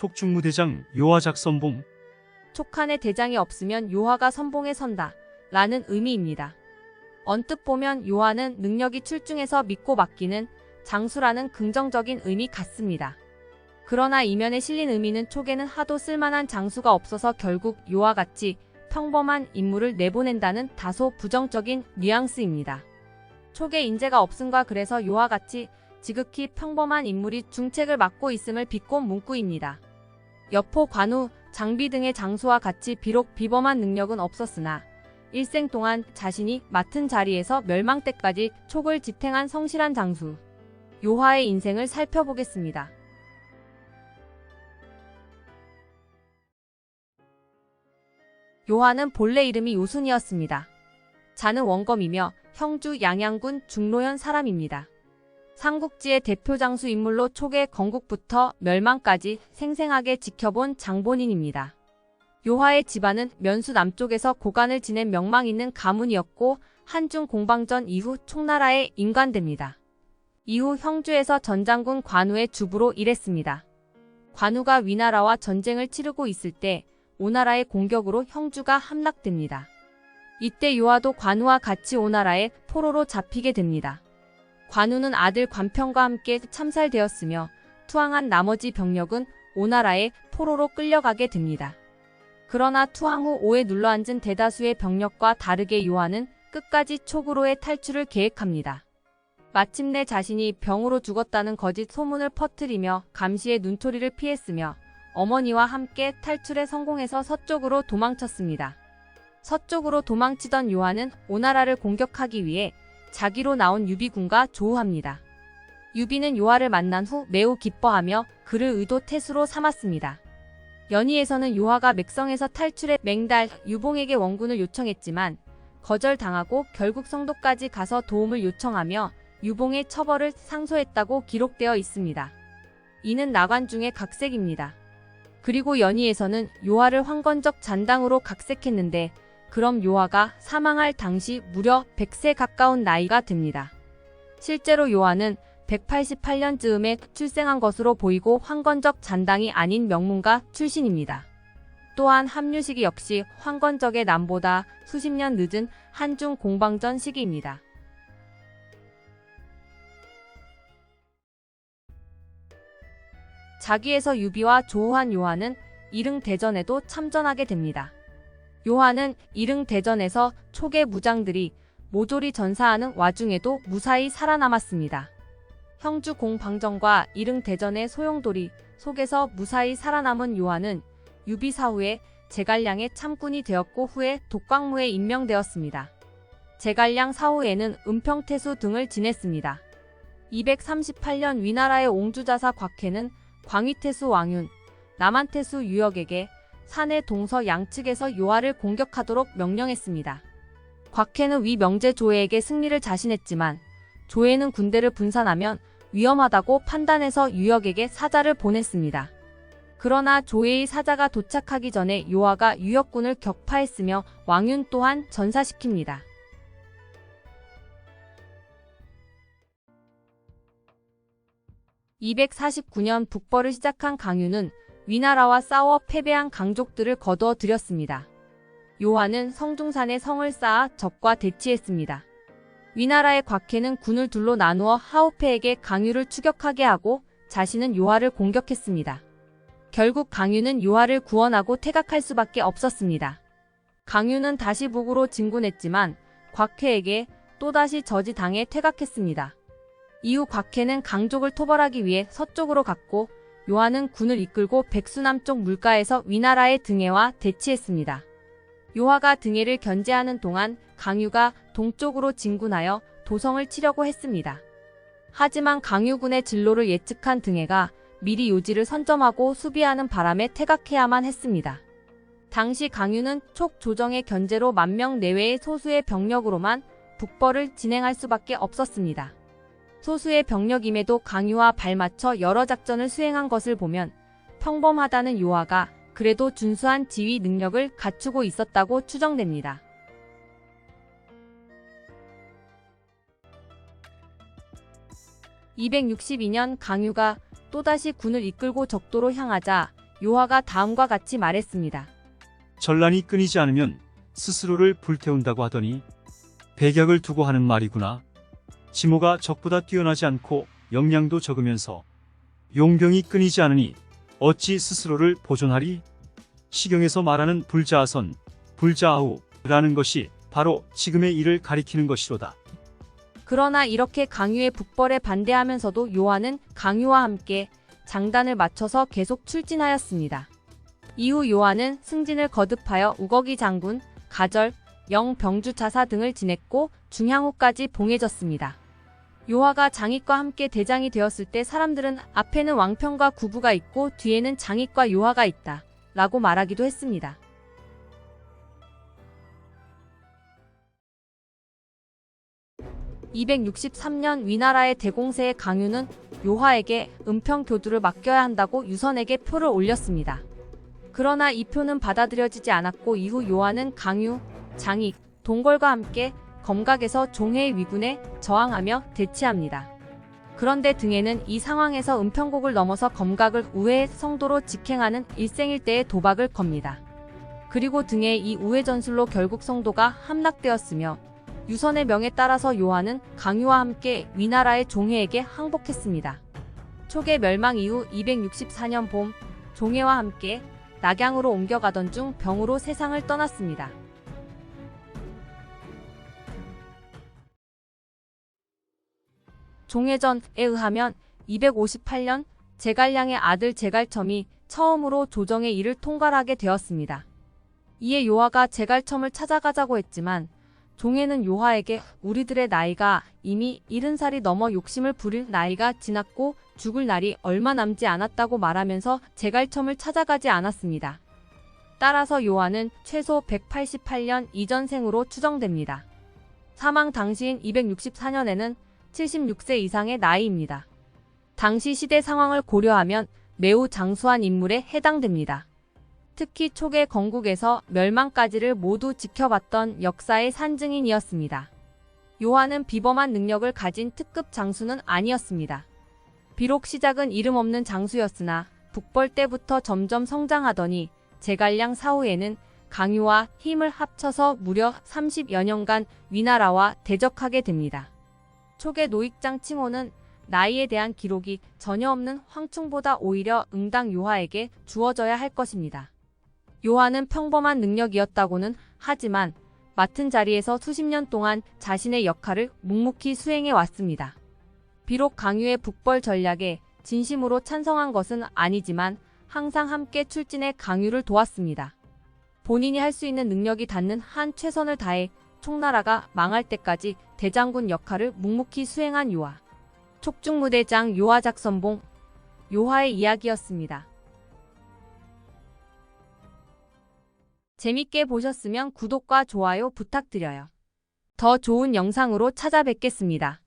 촉중무대장 요하작 선봉. 촉한의 대장이 없으면 요하가 선봉에 선다 라는 의미입니다. 언뜻 보면 요하는 능력이 출중해서 믿고 맡기는 장수라는 긍정적인 의미 같습니다. 그러나 이면에 실린 의미는 촉에는 하도 쓸만한 장수가 없어서 결국 요하같이 평범한 인물을 내보낸다는 다소 부정적인 뉘앙스입니다. 촉의 인재가 없음과 그래서 요하같이 지극히 평범한 인물이 중책을 맡고 있음을 비꼰 문구입니다. 여포, 관우, 장비 등의 장수와 같이 비록 비범한 능력은 없었으나 일생 동안 자신이 맡은 자리에서 멸망 때까지 촉을 지탱한 성실한 장수 요하의 인생을 살펴보겠습니다. 요하는 본래 이름이 요순이었습니다. 자는 원검이며 형주 양양군 중로현 사람입니다. 삼국지의 대표 장수 인물로 촉의 건국부터 멸망까지 생생하게 지켜본 장본인입니다. 요하의 집안은 면수 남쪽에서 고관을 지낸 명망 있는 가문이었고 한중 공방전 이후 촉나라에 임관됩니다. 이후 형주에서 전장군 관우의 주부로 일했습니다. 관우가 위나라와 전쟁을 치르고 있을 때 오나라의 공격으로 형주가 함락됩니다. 이때 요하도 관우와 같이 오나라의 포로로 잡히게 됩니다. 관우는 아들 관평과 함께 참살되었으며 투항한 나머지 병력은 오나라의 포로로 끌려가게 됩니다. 그러나 투항 후 오에 눌러앉은 대다수의 병력과 다르게 요하는 끝까지 촉으로의 탈출을 계획합니다. 마침내 자신이 병으로 죽었다는 거짓 소문을 퍼뜨리며 감시의 눈초리를 피했으며 어머니와 함께 탈출에 성공해서 서쪽으로 도망쳤습니다. 서쪽으로 도망치던 요하는 오나라를 공격하기 위해 자기로 나온 유비군과 조우합니다. 유비는 요하를 만난 후 매우 기뻐하며 그를 의도 태수로 삼았습니다. 연희에서는 요하가 맥성에서 탈출해 맹달, 유봉에게 원군을 요청했지만 거절당하고 결국 성도까지 가서 도움을 요청하며 유봉의 처벌을 상소했다고 기록되어 있습니다. 이는 나관 중의 각색입니다. 그리고 연희에서는 요하를 황건적 잔당으로 각색했는데 그럼 요하가 사망할 당시 무려 100세 가까운 나이가 됩니다. 실제로 요하는 188년쯤에 출생한 것으로 보이고 황건적 잔당이 아닌 명문가 출신입니다. 또한 합류 시기 역시 황건적의 남보다 수십 년 늦은 한중 공방전 시기입니다. 자기에서 유비와 조우한 요하는 이릉대전에도 참전하게 됩니다. 요하는 이릉대전에서 촉의 무장들이 모조리 전사하는 와중에도 무사히 살아남았습니다. 형주 공방전과 이릉대전의 소용돌이 속에서 무사히 살아남은 요하는 유비 사후에 제갈량의 참군이 되었고 후에 독광무에 임명되었습니다. 제갈량 사후에는 은평태수 등을 지냈습니다. 238년 위나라의 옹주자사 곽해는 광위태수 왕윤, 남한태수 유역에게 산해 동서 양측에서 요하를 공격하도록 명령했습니다. 곽해는 위 명제 조회에게 승리를 자신했지만 조회는 군대를 분산하면 위험하다고 판단해서 유역에게 사자를 보냈습니다. 그러나 조회의 사자가 도착하기 전에 요하가 유역군을 격파했으며 왕윤 또한 전사시킵니다. (249년) 북벌을 시작한 강유는 위나라와 싸워 패배한 강족들을 거두어 들였습니다. 요하는 성중산에 성을 쌓아 적과 대치했습니다. 위나라의 곽해는 군을 둘로 나누어 하우페에게 강유를 추격하게 하고 자신은 요하를 공격했습니다. 결국 강유는 요하를 구원하고 퇴각할 수밖에 없었습니다. 강유는 다시 북으로 진군했지만 곽해에게 또다시 저지당해 퇴각했습니다. 이후 곽해는 강족을 토벌하기 위해 서쪽으로 갔고 요하는 군을 이끌고 백수남쪽 물가에서 위나라의 등해와 대치했습니다. 요하가 등해를 견제하는 동안 강유가 동쪽으로 진군하여 도성을 치려고 했습니다. 하지만 강유군의 진로를 예측한 등해가 미리 요지를 선점하고 수비하는 바람에 퇴각해야만 했습니다. 당시 강유는 촉 조정의 견제로 10,000명 내외의 소수의 병력으로만 북벌을 진행할 수밖에 없었습니다. 소수의 병력임에도 강유와 발맞춰 여러 작전을 수행한 것을 보면 평범하다는 요하가 그래도 준수한 지휘 능력을 갖추고 있었다고 추정됩니다. 262년 강유가 또다시 군을 이끌고 적도로 향하자 요하가 다음과 같이 말했습니다. 전란이 끊이지 않으면 스스로를 불태운다고 하더니 배격을 두고 하는 말이구나. 지모가 적보다 뛰어나지 않고 역량도 적으면서 용병이 끊이지 않으니 어찌 스스로를 보존하리? 시경에서 말하는 불자아선, 불자아우라는 것이 바로 지금의 일을 가리키는 것이로다. 그러나 이렇게 강유의 북벌에 반대하면서도 요하는 강유와 함께 장단을 맞춰서 계속 출진하였습니다. 이후 요하는 승진을 거듭하여 우거기 장군, 가절, 영병주 차사 등을 지냈고 중향후까지 봉해졌습니다. 요하가 장익과 함께 대장이 되었을 때 사람들은 앞에는 왕편과 구부가 있고 뒤에는 장익과 요하가 있다 라고 말하기도 했습니다. (263년) 위나라의 대공세의 강유는 요하에게 은평교두를 맡겨야 한다고 유선에게 표를 올렸습니다. 그러나 이 표는 받아들여지지 않았고 이후 요하는 강유, 장익, 동걸과 함께 검각에서 종해의 위군에 저항하며 대치합니다. 그런데 등에는 이 상황에서 은평곡을 넘어서 검각을 우회의 성도로 직행하는 일생일대의 도박을 겁니다. 그리고 등의 이 우회 전술로 결국 성도가 함락되었으며 유선의 명에 따라서 요하는 강유와 함께 위나라의 종해에게 항복했습니다. 초계 멸망 이후 264년 봄 종해와 함께 낙양으로 옮겨가던 중 병으로 세상을 떠났습니다. 종해전에 의하면 258년 제갈량의 아들 제갈첨이 처음으로 조정의 일을 통괄하게 되었습니다. 이에 요하가 제갈첨을 찾아가자고 했지만 종해는 요하에게 우리들의 나이가 이미 70살이 넘어 욕심을 부릴 나이가 지났고 죽을 날이 얼마 남지 않았다고 말하면서 제갈첨을 찾아가지 않았습니다. 따라서 요하는 최소 188년 이전생으로 추정됩니다. 사망 당시인 264년에는 76세 이상의 나이입니다. 당시 시대 상황을 고려하면 매우 장수한 인물에 해당됩니다. 특히 초계 건국에서 멸망까지를 모두 지켜봤던 역사의 산증인이었습니다. 요하는 비범한 능력을 가진 특급 장수는 아니었습니다. 비록 시작은 이름 없는 장수였으나 북벌 때부터 점점 성장하더니 제갈량 사후에는 강유와 힘을 합쳐서 무려 30여 년간 위나라와 대적하게 됩니다. 초계 노익장 칭호는 나이에 대한 기록이 전혀 없는 황충보다 오히려 응당 요하에게 주어져야 할 것입니다. 요하는 평범한 능력이었다고는 하지만 맡은 자리에서 수십 년 동안 자신의 역할을 묵묵히 수행해 왔습니다. 비록 강유의 북벌 전략에 진심으로 찬성한 것은 아니지만 항상 함께 출진해 강유를 도왔습니다. 본인이 할 수 있는 능력이 닿는 한 최선을 다해 총나라가 망할 때까지 대장군 역할을 묵묵히 수행한 요하. 촉중무대장 요하작선봉, 요하의 이야기였습니다. 재밌게 보셨으면 구독과 좋아요 부탁드려요. 더 좋은 영상으로 찾아뵙겠습니다.